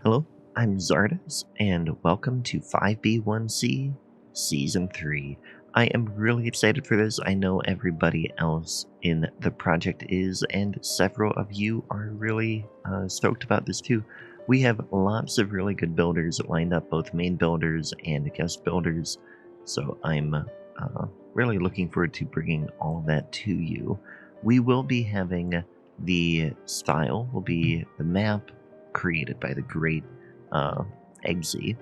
Hello, I'm Czardus, and welcome to 5B1C Season 3. I am really excited for this. I know everybody else in the project is, and several of you are really stoked about this too. We have lots of really good builders lined up, both main builders and guest builders, so I'm really looking forward to bringing all of that to you. We will be having the style, will be the map, created by the great Eggsy,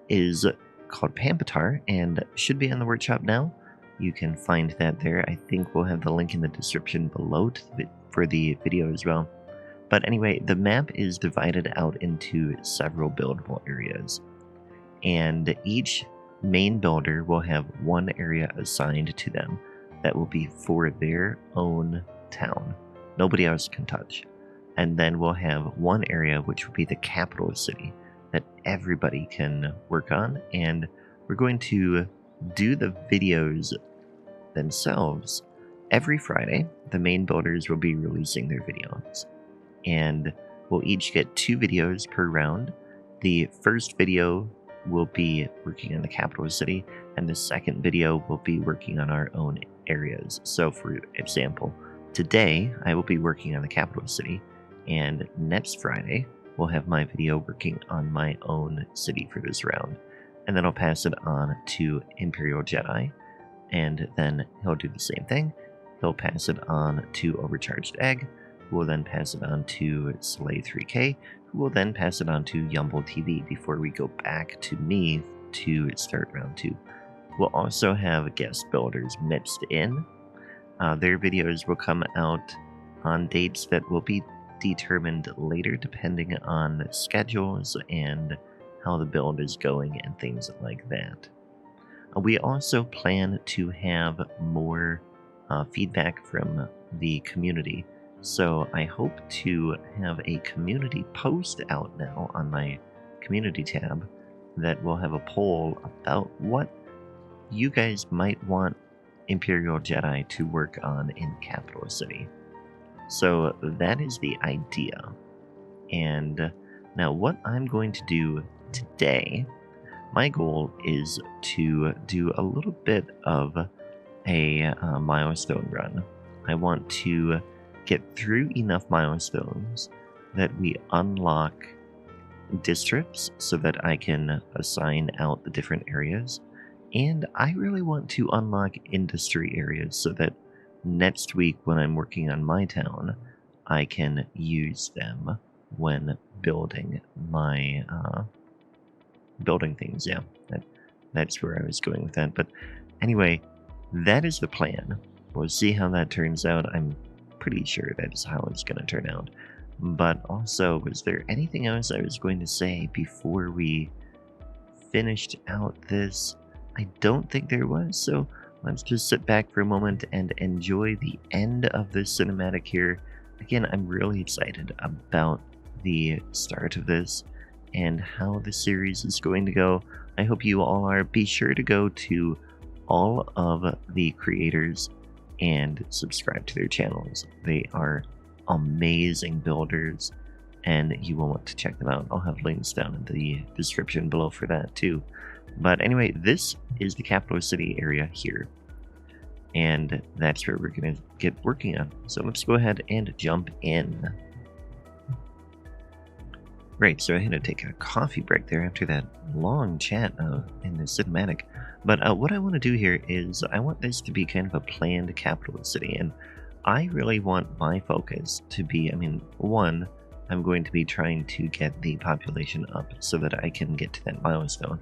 is called Pampatar and should be on the workshop now. You can find that there. I think we'll have the link in the description below for the video as well. But anyway, the map is divided out into several buildable areas, and each main builder will have one area assigned to them that will be for their own town. Nobody else can touch. And then we'll have one area which will be the capital city that everybody can work on. And we're going to do the videos themselves every Friday. The main builders will be releasing their videos. And we'll each get 2 videos per round. The first video will be working on the capital city, and the second video will be working on our own areas. So for example, today I will be working on the capital city, and next Friday, we'll have my video working on my own city for this round. And then I'll pass it on to Imperial Jedi, and then he'll do the same thing. He'll pass it on to Overcharged Egg, who will then pass it on to Slay 3K, who will then pass it on to Yumble TV before we go back to me to start round 2. We'll also have guest builders mixed in. Their videos will come out on dates that will be determined later depending on schedules and how the build is going and things like that. We also plan to have more feedback from the community, so I hope to have a community post out now on my community tab that will have a poll about what you guys might want Imperial Jedi to work on in Capital City. So that is the idea. And now what I'm going to do today, my goal is to do a little bit of a milestone run. I want to get through enough milestones that we unlock districts so that I can assign out the different areas. And I really want to unlock industry areas so that next week when I'm working on my town, I can use them when building my building things. Yeah, that's where I was going with that. But anyway, that is the plan. We'll see how that turns out. I'm pretty sure that's how it's going to turn out. But also, was there anything else I was going to say before we finished out this? I don't think there was, so let's just sit back for a moment and enjoy the end of this cinematic here. Again, I'm really excited about the start of this and how the series is going to go. I hope you all are. Be sure to go to all of the creators and subscribe to their channels. They are amazing builders, and you will want to check them out. I'll have links down in the description below for that too. But anyway, this is the capital city area here, and that's where we're going to get working on. So let's go ahead and jump in. Right, so I had to take a coffee break there after that long chat in the cinematic. But what I want to do here is I want this to be kind of a planned capital city, and I really want my focus to be, one, I'm going to be trying to get the population up so that I can get to that milestone.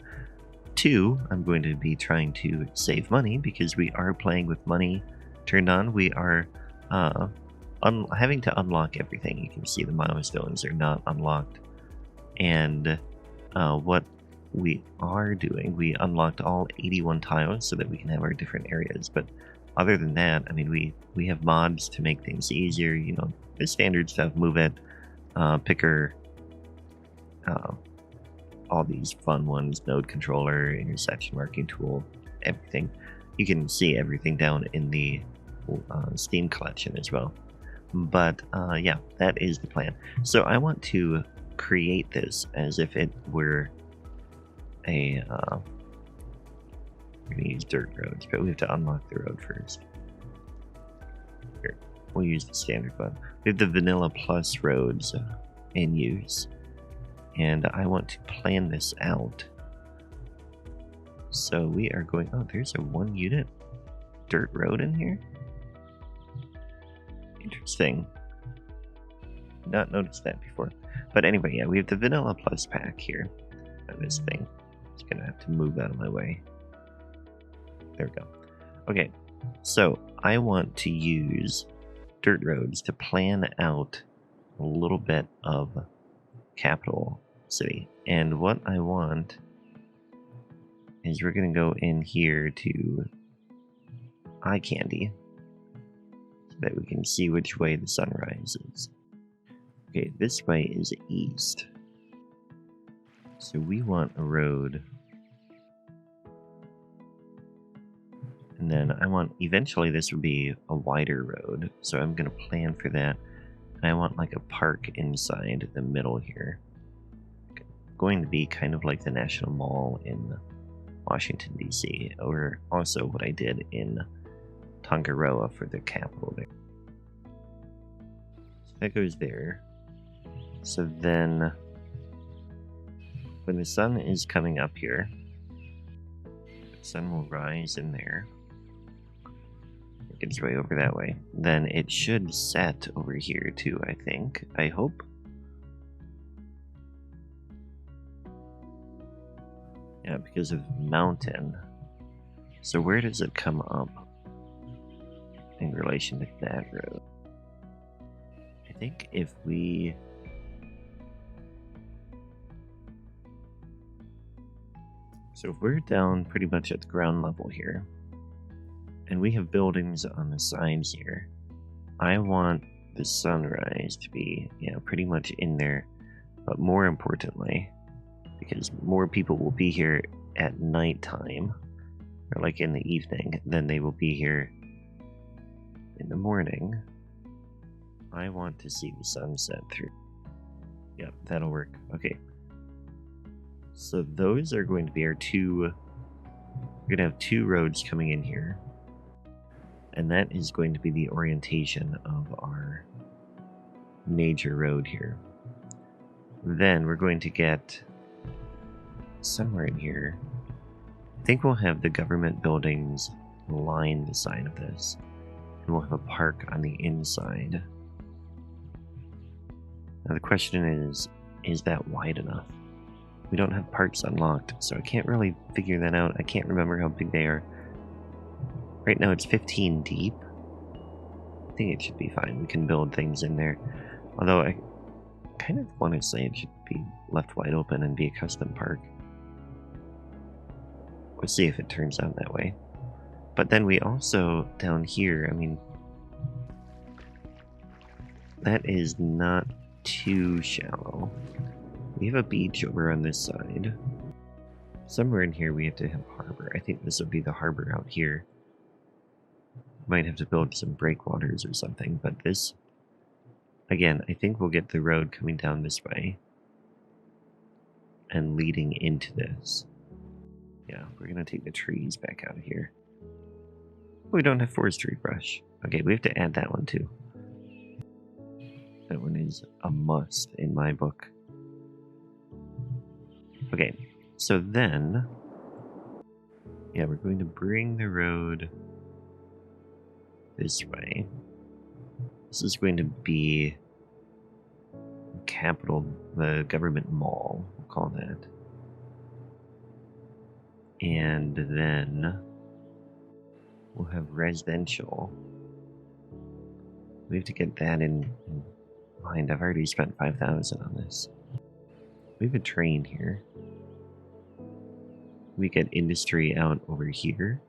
2, I'm going to be trying to save money because we are playing with money turned on. We are having to unlock everything. You can see the milestones are not unlocked. And what we are doing, we unlocked all 81 tiles so that we can have our different areas. But other than that, we have mods to make things easier. You know, the standard stuff, move it, picker, all these fun ones, node controller, intersection marking tool, everything. You can see everything down in the Steam collection as well. But yeah, that is the plan. So I want to create this as if it were a, we're gonna use dirt roads, but we have to unlock the road first. Here, we'll use the standard one. We have the Vanilla Plus roads in use, and I want to plan this out. So we are going, oh, there's a 1 unit dirt road in here? Interesting. Not noticed that before. But anyway, yeah, we have the Vanilla Plus pack here. And this thing is gonna have to move out of my way. There we go. Okay, so I want to use dirt roads to plan out a little bit of capital city. And what I want is we're gonna go in here to eye candy so that we can see which way the sun rises. Okay, this way is east. So we want a road. And then I want, eventually this would be a wider road. So I'm going to plan for that. And I want like a park inside the middle here. Going to be kind of like the National Mall in Washington, D.C. Or also what I did in Tongaroa for the capital there. So that goes there. So then when the sun is coming up here, the sun will rise in there. Make its way over that way. Then it should set over here too, I think. I hope. Yeah, because of mountain. So where does it come up in relation to that road? I think if we... So if we're down pretty much at the ground level here, and we have buildings on the sides here, I want the sunrise to be, pretty much in there. But more importantly, because more people will be here at nighttime, or like in the evening, than they will be here in the morning, I want to see the sunset through. Yep, that'll work. Okay. So those are going to be our two, we're going to have 2 roads coming in here. And that is going to be the orientation of our major road here. Then we're going to get somewhere in here, I think we'll have the government buildings line the side of this. And we'll have a park on the inside. Now the question is that wide enough? We don't have parts unlocked, so I can't really figure that out. I can't remember how big they are. Right now it's 15 deep. I think it should be fine. We can build things in there. Although I kind of want to say it should be left wide open and be a custom park. We'll see if it turns out that way. But then we also, down here, I mean, that is not too shallow. We have a beach over on this side. Somewhere in here we have to have harbor. I think this would be the harbor out here. Might have to build some breakwaters or something, but this, again, I think we'll get the road coming down this way and leading into this. Yeah, we're gonna take the trees back out of here. We don't have forestry brush. Okay, we have to add that one too. That one is a must in my book. Okay, so then, yeah, we're going to bring the road this way. This is going to be capital, the government mall, we'll call that. And then we'll have residential. We have to get that in mind. I've already spent 5,000 on this. We have a train here. We get industry out over here.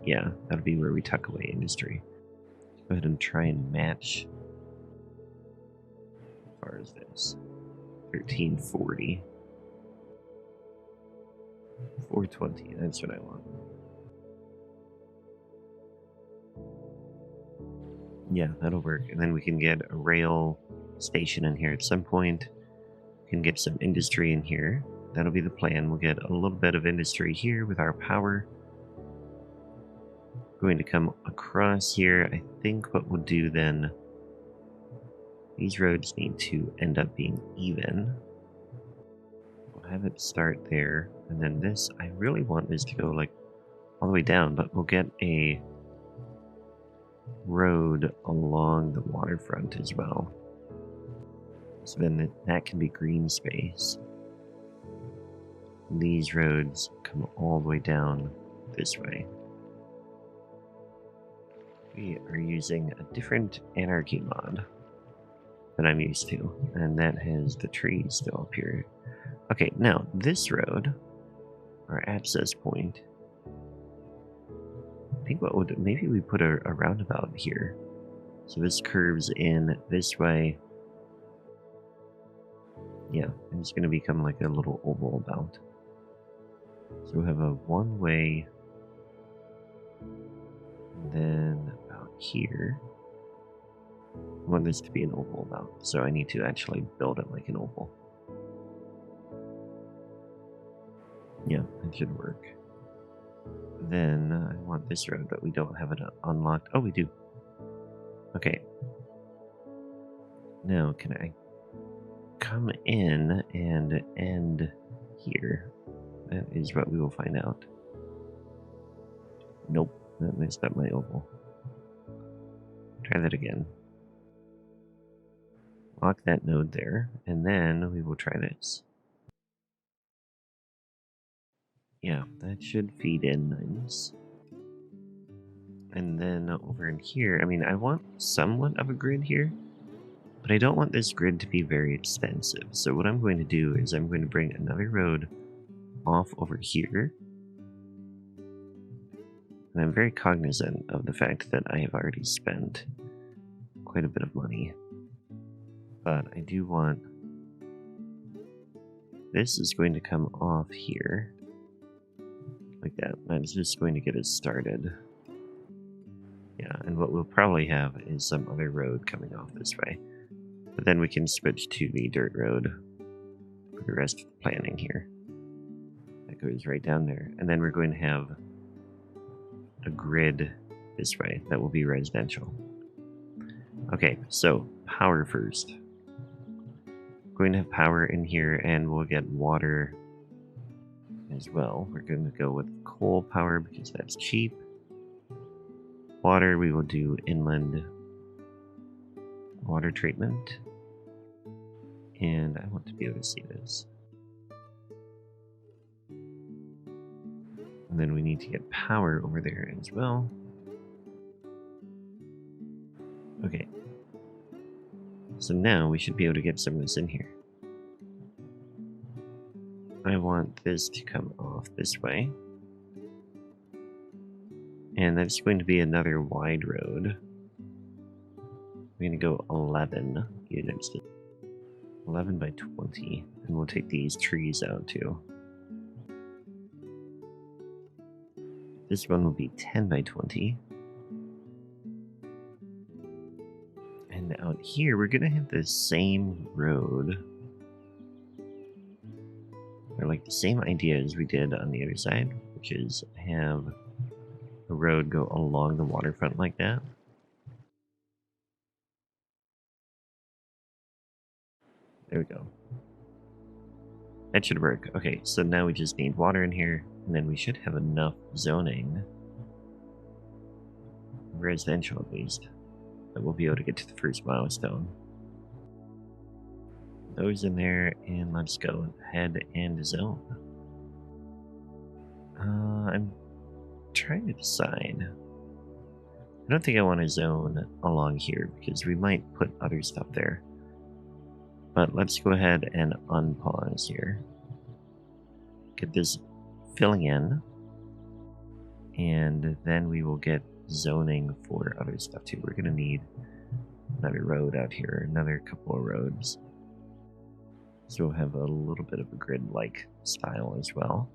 Yeah, that'll be where we tuck away industry. Go ahead and try and match. How far is this? 1340. 420, that's what I want. Yeah, that'll work. And then we can get a rail station in here at some point. can get some industry in here. That'll be the plan. We'll get a little bit of industry here with our power. Going to come across here. I think what we'll do then, these roads need to end up being even. We'll have it start there, and then this, I really want this to go like all the way down, but we'll get a road along the waterfront as well. So then that can be green space. These roads come all the way down this way. We are using a different anarchy mod than I'm used to, and that has the trees still up here. Okay, now this road, our access point, I think what we'll do, maybe we put a roundabout here. So this curves in this way. Yeah, and it's going to become like a little ovalabout. So we'll have a one-way, and then about here. I want this to be an ovalabout, so I need to actually build it like an oval. Yeah, that should work. Then I want this road, but we don't have it unlocked. Oh, we do. Okay. Now, can I come in and end here? That is what we will find out. Nope, that messed up my oval. Try that again. Lock that node there, and then we will try this. Yeah, that should feed in nice. And then over in here, I mean, I want somewhat of a grid here, but I don't want this grid to be very expensive. So what I'm going to do is I'm going to bring another road off over here. And I'm very cognizant of the fact that I have already spent quite a bit of money. But I do want... This is going to come off here. Like that. That's just going to get us started. Yeah, and what we'll probably have is some other road coming off this way. But then we can switch to the dirt road for the rest of the planning here. That goes right down there. And then we're going to have a grid this way that will be residential. Okay, so power first. We're going to have power in here, and we'll get water as well. We're going to go with coal power because that's cheap. Water, we will do inland water treatment. And I want to be able to see this. And then we need to get power over there as well. Okay. So now we should be able to get some of this in here. I want this to come off this way. And that's going to be another wide road. We're going to go 11 units. 11 by 20. And we'll take these trees out too. This one will be 10 by 20. And out here, we're going to have the same road. Or like the same idea as we did on the other side, which is have a road go along the waterfront like that. There we go. That should work. Okay, so now we just need water in here, and then we should have enough zoning, residential at least, that we'll be able to get to the first milestone. Those in there, and let's go ahead and zone. I'm trying to decide. I don't think I want to zone along here because we might put other stuff there. But let's go ahead and unpause here. Get this filling in. And then we will get zoning for other stuff too. We're going to need another road out here, another couple of roads. So we'll have a little bit of a grid-like style as well.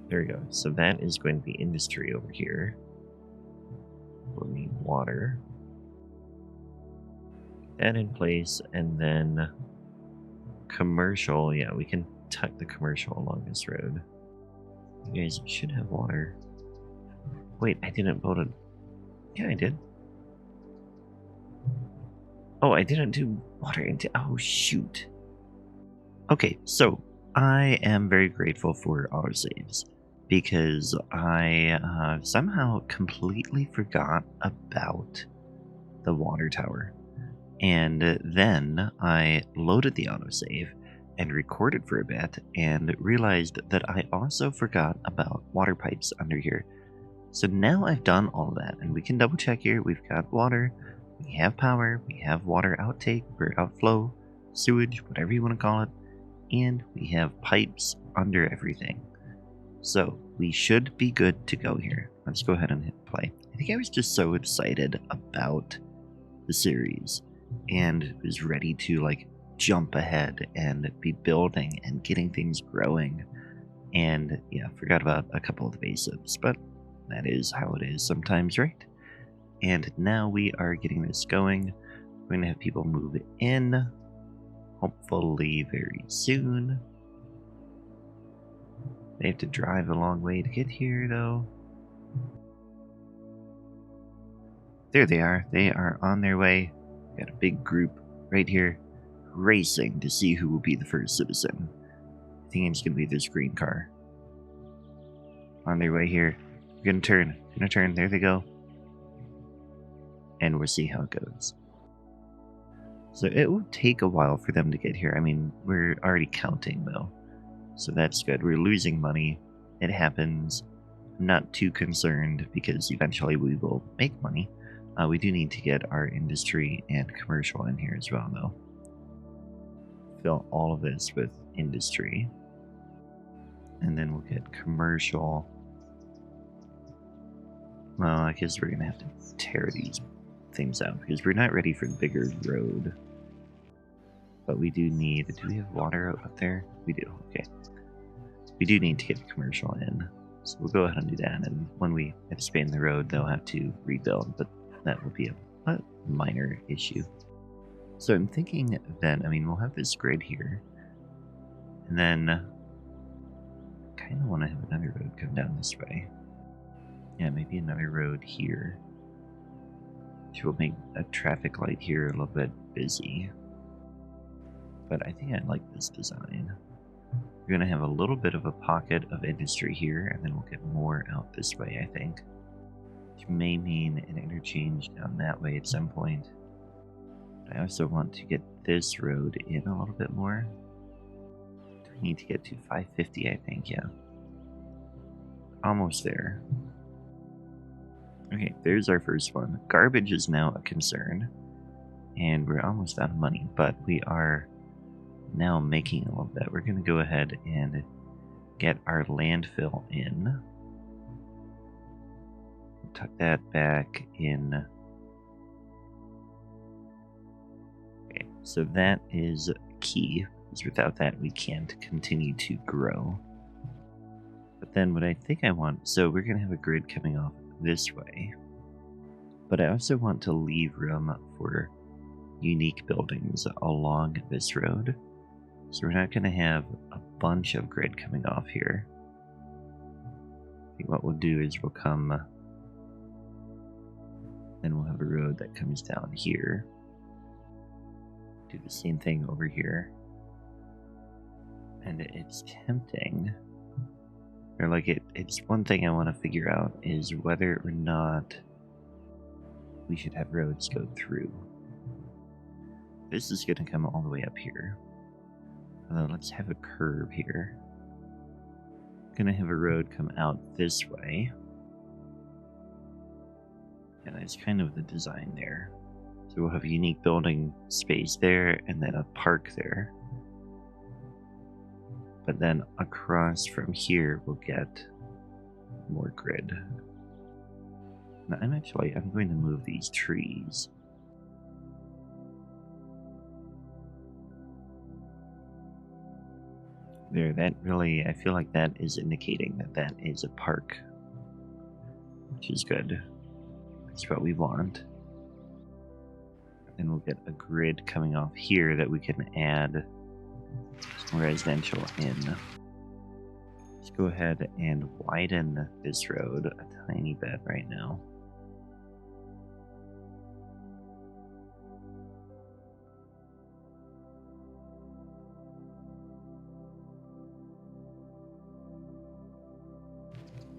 There we go. So that is going to be industry over here. We'll need water. That in place, and then commercial. Yeah, we can tuck the commercial along this road. You guys should have water. Wait, I didn't build it. Yeah, I did. Oh, I didn't do water into. Oh, shoot. Okay, so I am very grateful for autosaves because I somehow completely forgot about the water tower. And then I loaded the autosave and recorded for a bit and realized that I also forgot about water pipes under here. So now I've done all that, and we can double check here. We've got water, we have power, we have water outtake or outflow, sewage, whatever you want to call it, and we have pipes under everything. So we should be good to go here. Let's go ahead and hit play. I think I was just so excited about the series and was ready to like jump ahead and be building and getting things growing. And yeah, forgot about a couple of the basics, but that is how it is sometimes, right? And now we are getting this going. We're going to have people move in, hopefully very soon. They have to drive a long way to get here, though. There they are. They are on their way. Got a big group right here racing to see who will be the first citizen. I think it's going to be this green car. On their way here. Gonna turn. There they go. And we'll see how it goes. So it will take a while for them to get here. I mean, we're already counting though. So that's good. We're losing money. It happens. I'm not too concerned because eventually we will make money. We do need to get our industry and commercial in here as well though. Fill all of this with industry. And then we'll get commercial. Well, I guess we're going to have to tear these things out because we're not ready for the bigger road. But we do need... Do we have water up there? We do. Okay. We do need to get the commercial in. So we'll go ahead and do that. And when we expand the road, they'll have to rebuild. But that will be a minor issue. So I'm thinking then, I mean, we'll have this grid here. And then... I kind of want to have another road come down this way. Yeah, maybe another road here. Which will make a traffic light here a little bit busy. But I think I like this design. We're going to have a little bit of a pocket of industry here, and then we'll get more out this way, I think. Which may mean an interchange down that way at some point. But I also want to get this road in a little bit more. Do we need to get to 550, I think, yeah. Almost there. Okay, there's our first one. Garbage is now a concern. And we're almost out of money, but we are now making a little bit. We're going to go ahead and get our landfill in. Tuck that back in. Okay, so that is key, because without that we can't continue to grow. But then what I think I want, so we're going to have a grid coming off this way, but I also want to leave room for unique buildings along this road. So we're not going to have a bunch of grid coming off here. I think what we'll do is we'll come, then we'll have a road that comes down here. Do the same thing over here. And it's tempting. Or like it's one thing I want to figure out is whether or not we should have roads go through. This is going to come all the way up here. Let's have a curve here. Going to have a road come out this way. And that's kind of the design there. So we'll have a unique building space there and then a park there. But then across from here, we'll get more grid. Now, I'm going to move these trees. There, that really, I feel like that is indicating that that is a park. Which is good. That's what we want. Then we'll get a grid coming off here that we can add some residential in. Let's go ahead and widen this road a tiny bit right now.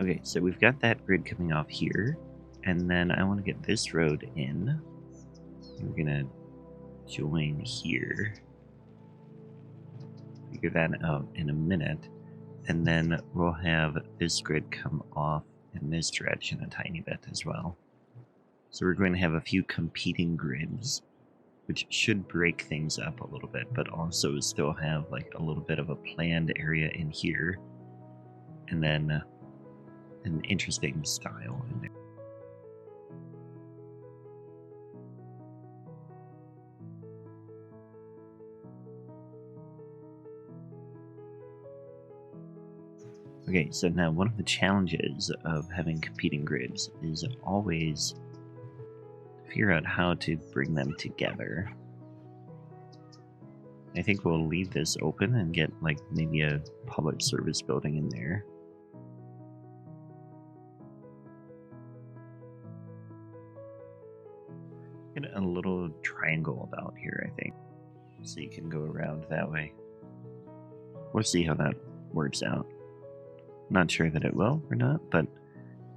Okay, so we've got that grid coming off here, and then I want to get this road in. We're gonna join here. Figure that out in a minute, and then we'll have this grid come off in this direction a tiny bit as well. So we're going to have a few competing grids, which should break things up a little bit, but also still have like a little bit of a planned area in here, and then an interesting style in there. Okay, so now one of the challenges of having competing grids is always figure out how to bring them together. I think we'll leave this open and get like maybe a public service building in there. Get a little triangle about here, I think, so you can go around that way. We'll see how that works out. Not sure that it will or not, but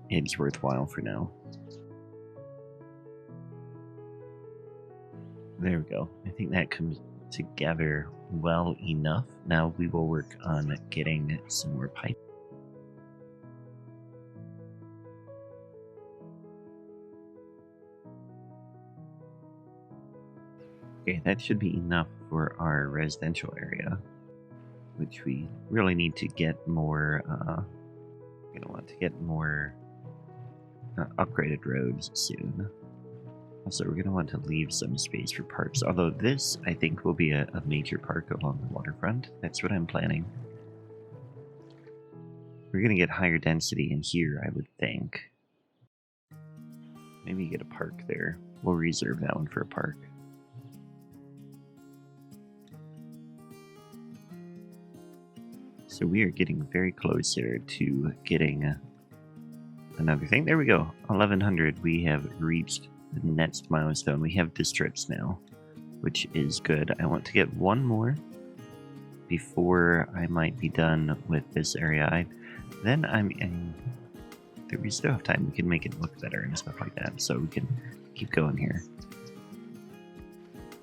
it's worthwhile for now. There we go. I think that comes together well enough. Now we will work on getting some more pipe. Okay, that should be enough for our residential area, which we really need to get more, we're gonna want to get more upgraded roads soon. Also, we're gonna want to leave some space for parks, although this, I think, will be a major park along the waterfront. That's what I'm planning. We're gonna get higher density in here, I would think. Maybe get a park there. We'll reserve that one for a park. So we are getting very close here to getting another thing. There we go. 1100. We have reached the next milestone. We have districts now, which is good. I want to get one more before I might be done with this area. We still have time. We can make it look better and stuff like that. So we can keep going here.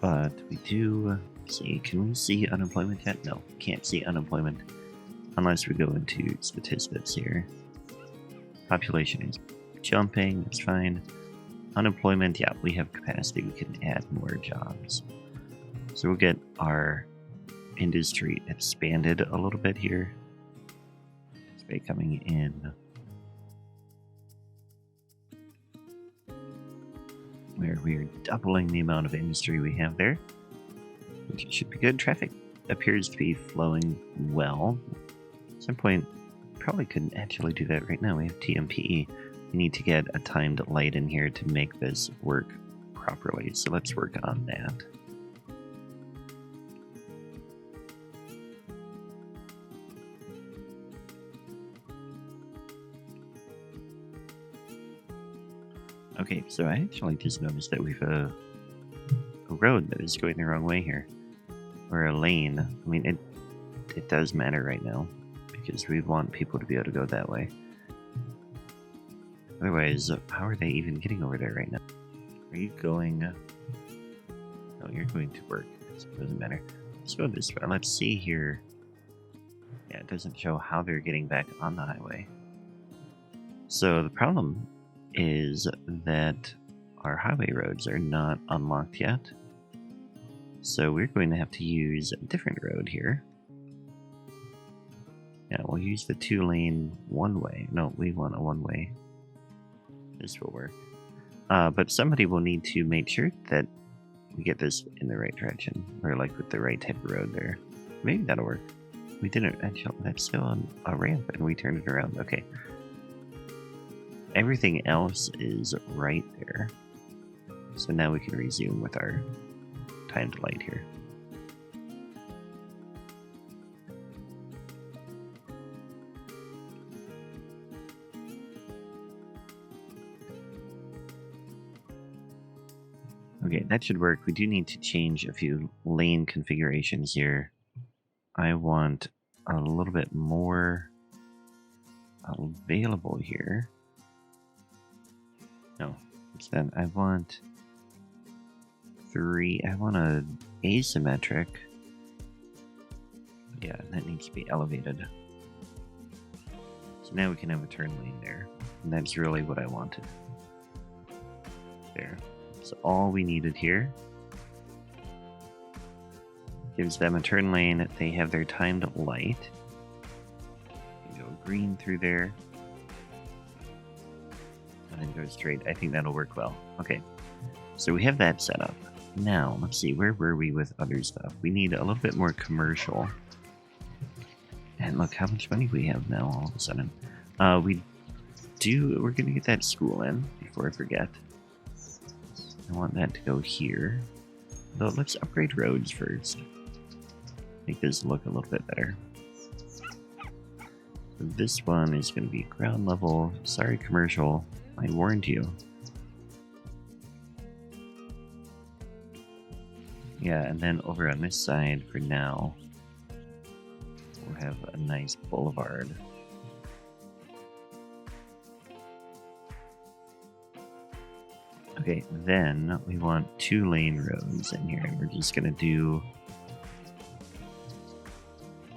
But we do see. Can we see unemployment yet? No, can't see unemployment. Unless we go into statistics here. Population is jumping, that's fine. Unemployment, yeah, we have capacity, we can add more jobs. So we'll get our industry expanded a little bit here. Anticipate coming in. Where we're doubling the amount of industry we have there, which should be good. Traffic appears to be flowing well. At some point, probably couldn't actually do that right now. We have TMPE. We need to get a timed light in here to make this work properly. So let's work on that. Okay, so I actually just noticed that we've a road that is going the wrong way here. Or a lane. I mean, it does matter right now, because we want people to be able to go that way. Otherwise, how are they even getting over there right now? Are you going... No, you're going to work. It doesn't matter. Let's go this way. Let's see here. Yeah, it doesn't show how they're getting back on the highway. So the problem is that our highway roads are not unlocked yet. So we're going to have to use a different road here. Yeah, we'll use the 2-lane one-way. No, we want a one-way. This will work. But somebody will need to make sure that we get this in the right direction. Or like with the right type of road there. Maybe that'll work. We didn't actually. That's still on a ramp and we turned it around. Okay. Everything else is right there. So now we can resume with our timed light here. Okay, that should work. We do need to change a few lane configurations here. I want a little bit more available here. No, instead I want 3. I want a asymmetric. Yeah, that needs to be elevated. So now we can have a turn lane there. And that's really what I wanted. There. So all we needed here gives them a turn lane. They have their timed light. You go green through there. And then go straight. I think that'll work well. Okay. So we have that set up. Now, let's see. Where were we with other stuff? We need a little bit more commercial. And look how much money we have now all of a sudden. We're going to get that school in before I forget. I want that to go here. Though let's upgrade roads first. Make this look a little bit better. So this one is going to be ground level. Sorry, commercial. I warned you. Yeah, and then over on this side for now, we'll have a nice boulevard. Okay, then we want 2-lane roads in here. We're just going to do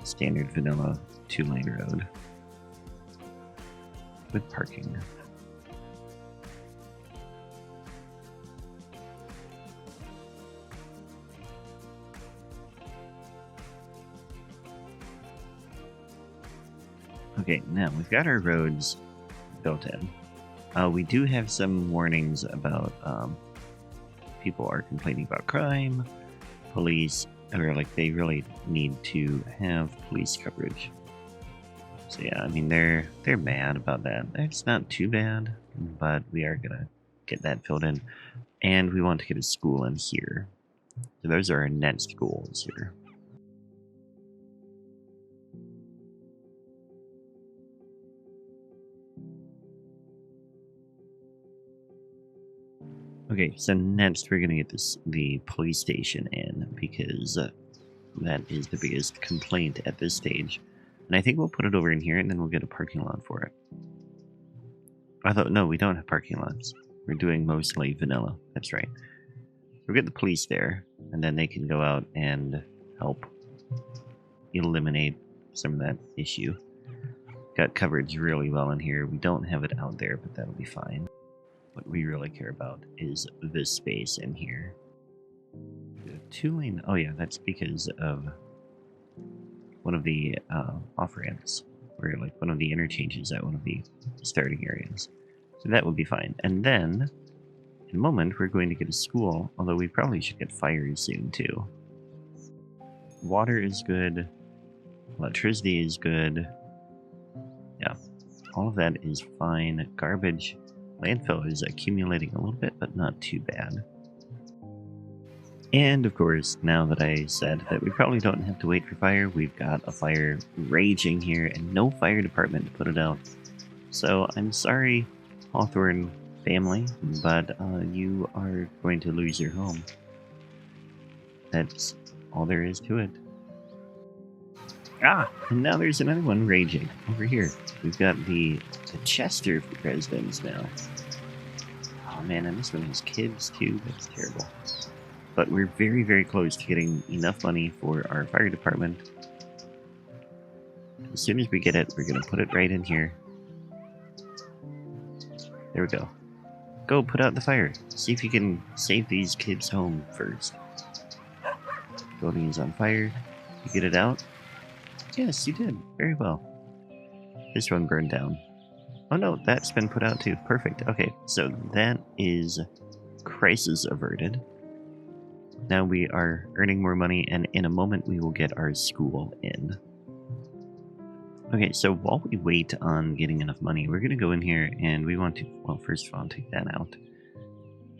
standard vanilla 2-lane road with parking. Okay, now we've got our roads built in. We do have some warnings about people are complaining about crime, police, or like they really need to have police coverage. So yeah, I mean they're mad about that. It's not too bad, but we are gonna get that filled in, and we want to get a school in here. So those are our next goals here. Okay, so next we're going to get the police station in, because that is the biggest complaint at this stage. And I think we'll put it over in here, and then we'll get a parking lot for it. Although, no, we don't have parking lots. We're doing mostly vanilla. That's right. We'll get the police there, and then they can go out and help eliminate some of that issue. Got coverage really well in here. We don't have it out there, but that'll be fine. What we really care about is this space in here. 2-lane. Oh yeah, that's because of one of the off-ramps, or like one of the interchanges at one of the starting areas. So that would be fine. And then, in a moment, we're going to get a school, although we probably should get fires soon too. Water is good. Electricity is good. Yeah, all of that is fine. Garbage. Landfill is accumulating a little bit, but not too bad. And of course, now that I said that we probably don't have to wait for fire, we've got a fire raging here and no fire department to put it out. So I'm sorry, Hawthorne family, but you are going to lose your home. That's all there is to it. Ah, and now there's another one raging over here. We've got the Chester residents now. Oh man, and this one has kids too. That's terrible. But we're very, very close to getting enough money for our fire department. As soon as we get it, we're going to put it right in here. There we go. Go put out the fire. See if you can save these kids' home first. Building is on fire. You get it out? Yes, you did. Very well. This one burned down. Oh no, that's been put out too. Perfect. Okay, so that is crisis averted. Now we are earning more money, and in a moment we will get our school in. Okay, so while we wait on getting enough money, we're going to go in here and we want to, well, first of all, take that out.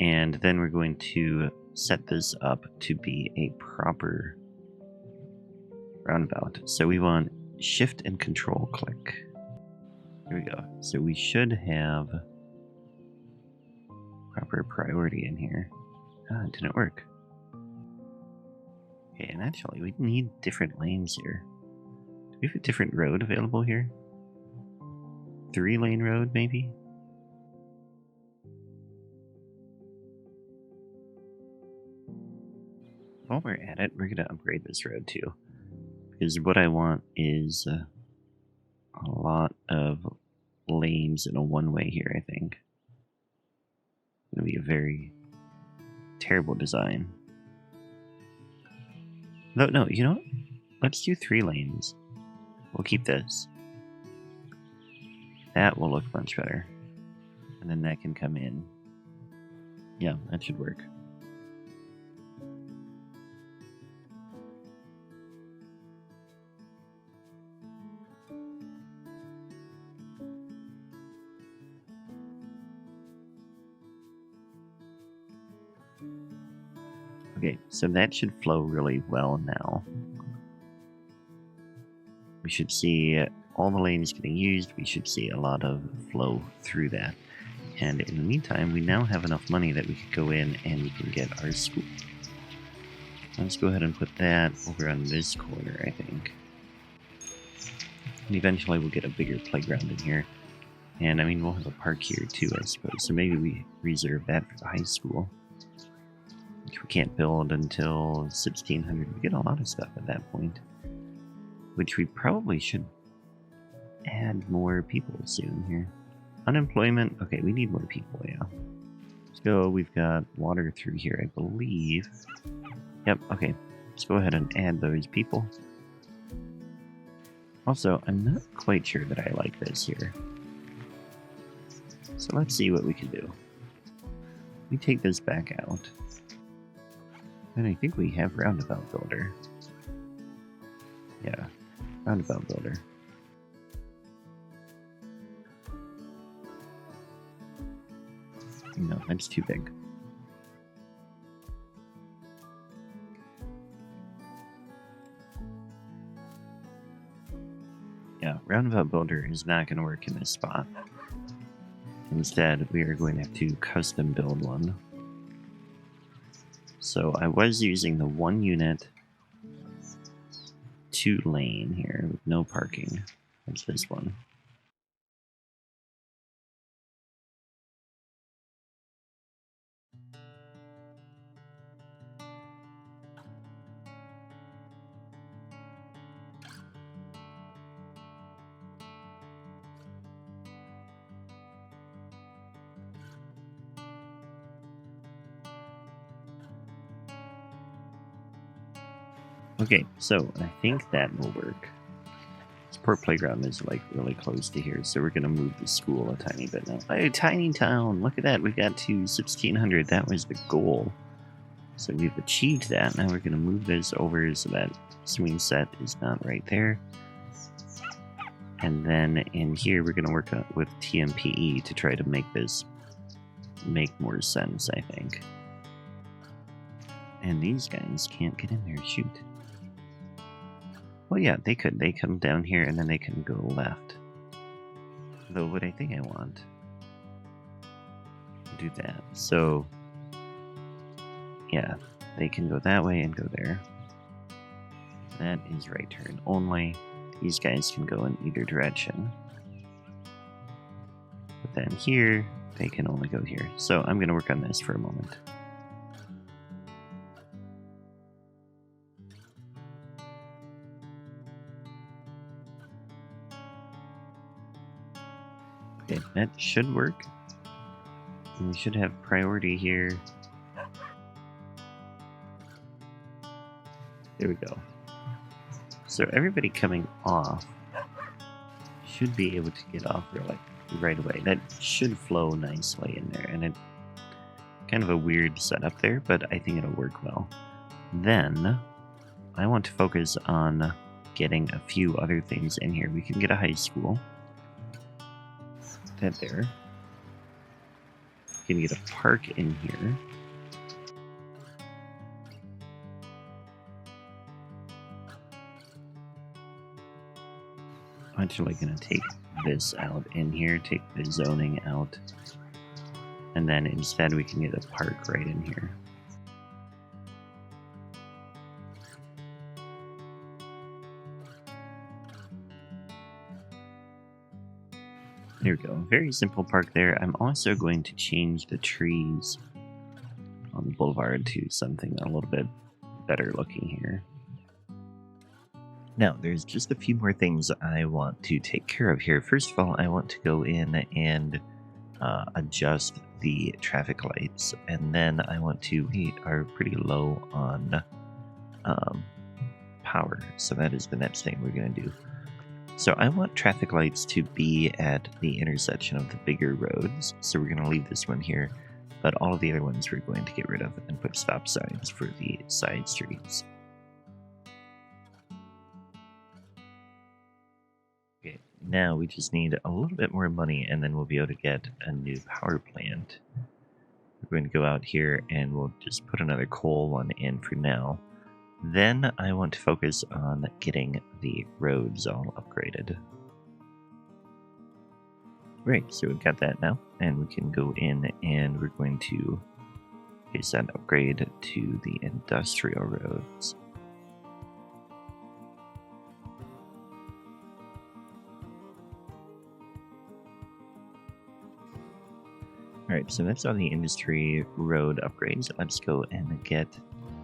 And then we're going to set this up to be a proper roundabout. So we want shift and control click. Here we go. So we should have proper priority in here. Ah, it didn't work. Okay, and actually we need different lanes here. Do we have a different road available here? 3-lane road, maybe? While we're at it, we're going to upgrade this road too. Because what I want is a lot of lanes in a one-way here, I think. It's going to be a very terrible design. No, you know what? Let's do 3 lanes. We'll keep this. That will look much better. And then that can come in. Yeah, that should work. Okay, so that should flow really well now. We should see all the lanes getting used. We should see a lot of flow through that. And in the meantime, we now have enough money that we could go in and we can get our school. Let's go ahead and put that over on this corner, I think. And eventually we'll get a bigger playground in here. And I mean, we'll have a park here too, I suppose. So maybe we reserve that for the high school. Which we can't build until 1600. We get a lot of stuff at that point. Which we probably should add more people soon here. Unemployment. Okay, we need more people, yeah. Let's go. We've got water through here, I believe. Yep, okay. Let's go ahead and add those people. Also, I'm not quite sure that I like this here. So let's see what we can do. We take this back out. And I think we have Roundabout Builder. Yeah, Roundabout Builder. No, that's too big. Yeah, Roundabout Builder is not going to work in this spot. Instead, we are going to have to custom build one. So I was using the 1 unit 2 lane here with no parking. That's this one. Okay, so I think that will work. This poor playground is like really close to here, so we're gonna move the school a tiny bit now. Hey, tiny town! Look at that, we got to 1600. That was the goal. So we've achieved that. Now we're gonna move this over so that swing set is not right there. And then in here, we're gonna work with TMPE to try to make this make more sense, I think. And these guys can't get in there, shoot. Well, yeah, they could. They come down here and then they can go left. Though, what I think I want, do that. So, yeah, they can go that way and go there. That is right turn only. These guys can go in either direction. But then here, they can only go here. So I'm going to work on this for a moment. Okay, that should work. And we should have priority here. There we go. So everybody coming off should be able to get off there like right away. That should flow nicely in there, and it kind of a weird setup there, but I think it'll work well. Then I want to focus on getting a few other things in here. We can get a high school. That there. can get a park in here. I'm actually going to take this out in here, take the zoning out, and then instead we can get a park right in here. There we go. Very simple park there. I'm also going to change the trees on the boulevard to something a little bit better looking here. Now, there's just a few more things I want to take care of here. First of all, I want to go in and adjust the traffic lights, and then I want to, we are pretty low on power, so that is the next thing we're going to do. So I want traffic lights to be at the intersection of the bigger roads, so we're going to leave this one here, but all of the other ones we're going to get rid of and put stop signs for the side streets. Okay, now we just need a little bit more money and then we'll be able to get a new power plant. We're going to go out here and we'll just put another coal one in for now. Then I want to focus on getting the roads all upgraded. Great, so we've got that now, and we can go in and we're going to case that upgrade to the industrial roads. Alright, so that's all the industry road upgrades. Let's go and get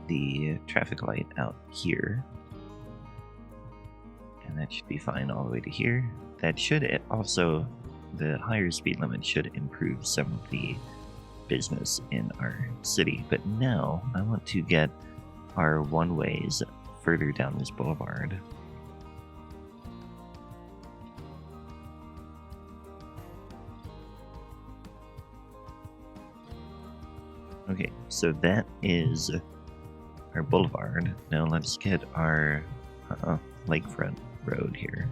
the traffic light out here, and that should be fine all the way to here. That should also, the higher speed limit should improve some of the business in our city. But now I want to get our one-ways further down this boulevard. Okay, so that is our boulevard. Now let's get our lakefront road here.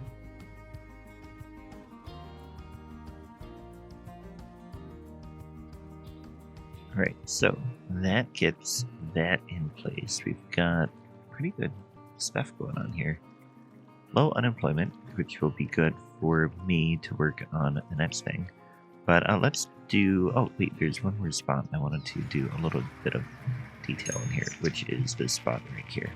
Alright, so that gets that in place. We've got pretty good stuff going on here. Low unemployment, which will be good for me to work on the next thing. But let's do, oh wait, there's one more spot I wanted to do a little bit of detail in here, which is this spot right here.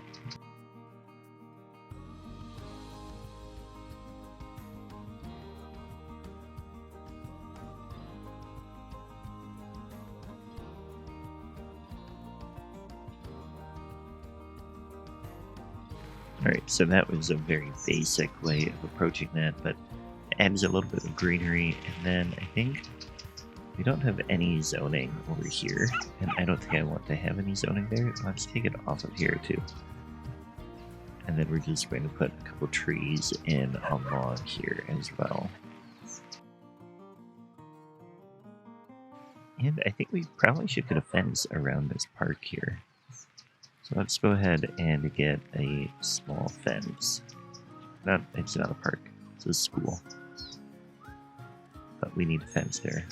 Alright, so that was a very basic way of approaching that, but it adds a little bit of greenery, and then I think we don't have any zoning over here, and I don't think I want to have any zoning there. Let's take it off of here too. And then we're just going to put a couple trees in along here as well. And I think we probably should get a fence around this park here. So let's go ahead and get a small fence. It's not a park, it's a school. But we need a fence there.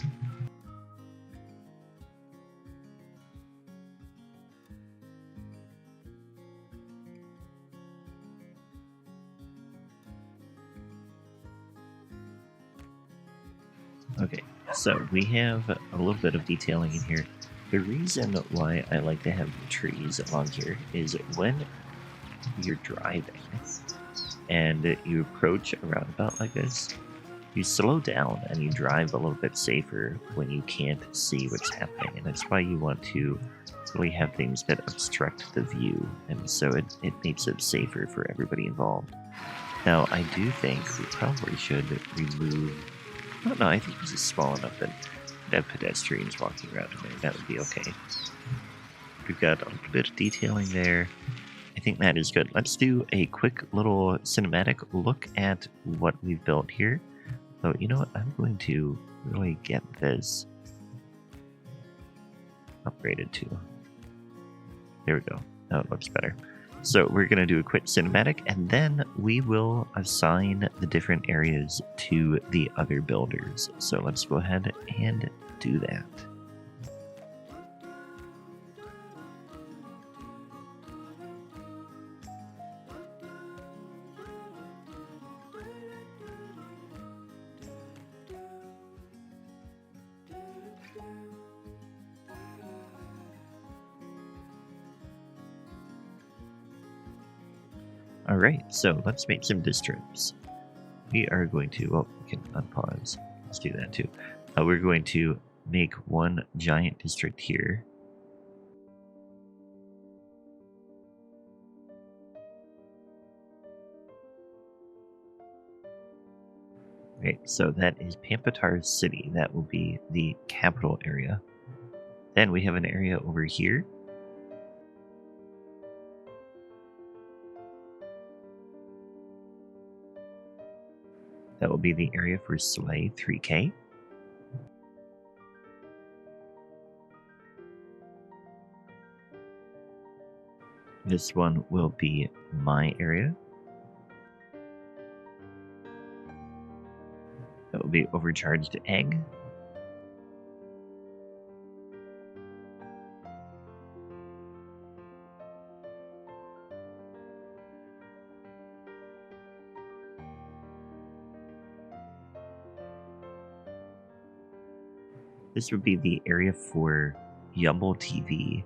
Okay, so we have a little bit of detailing in here. The reason why I like to have the trees along here is when you're driving and you approach a roundabout like this, you slow down and you drive a little bit safer when you can't see what's happening. And that's why you want to really have things that obstruct the view. And so it makes it safer for everybody involved. Now, I do think we probably should remove... I don't know, I think this is small enough that have pedestrians walking around in there. That would be okay. We've got a little bit of detailing there. I think that is good. Let's do a quick little cinematic look at what we've built here. So, you know what? I'm going to really get this upgraded too. There we go. Now it looks better. So we're going to do a quick cinematic, and then we will assign the different areas to the other builders. So let's go ahead and do that. Alright, so let's make some districts. We are going to, well, we can unpause. Let's do that too. We're going to make one giant district here. Okay, so that is Pampatar City. That will be the capital area. Then we have an area over here. That will be the area for Slay 3K. This one will be my area. That will be Overcharged Egg. This would be the area for Yumble TV.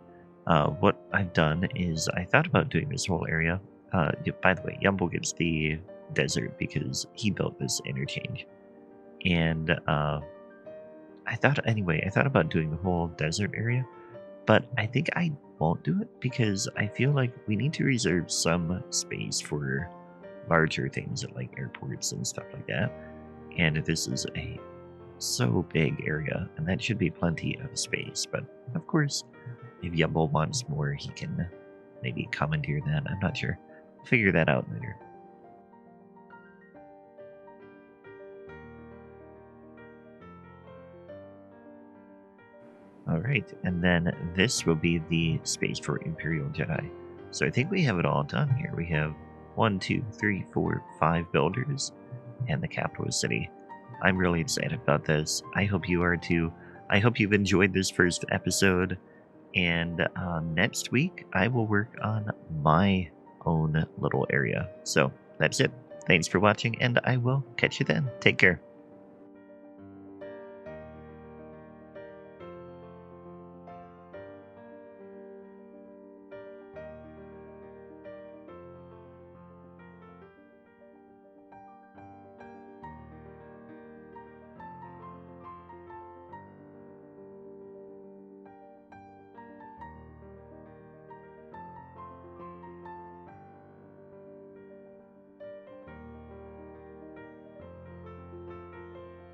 What I've done is I thought about doing this whole area. By the way, Yumble gets the desert because he built this interchange. And I thought about doing the whole desert area, but I think I won't do it because I feel like we need to reserve some space for larger things like airports and stuff like that. And this is a so big area, and that should be plenty of space. But of course, if Yumble wants more, he can maybe commandeer that. I'm not sure. Figure that out later. Alright, and then this will be the space for Imperial Jedi. So I think we have it all done here. We have 1, 2, 3, 4, 5 builders, and the capital city. I'm really excited about this. I hope you are too. I hope you've enjoyed this first episode, and next week I will work on my own little area. So that's it. Thanks for watching, and I will catch you then. Take care.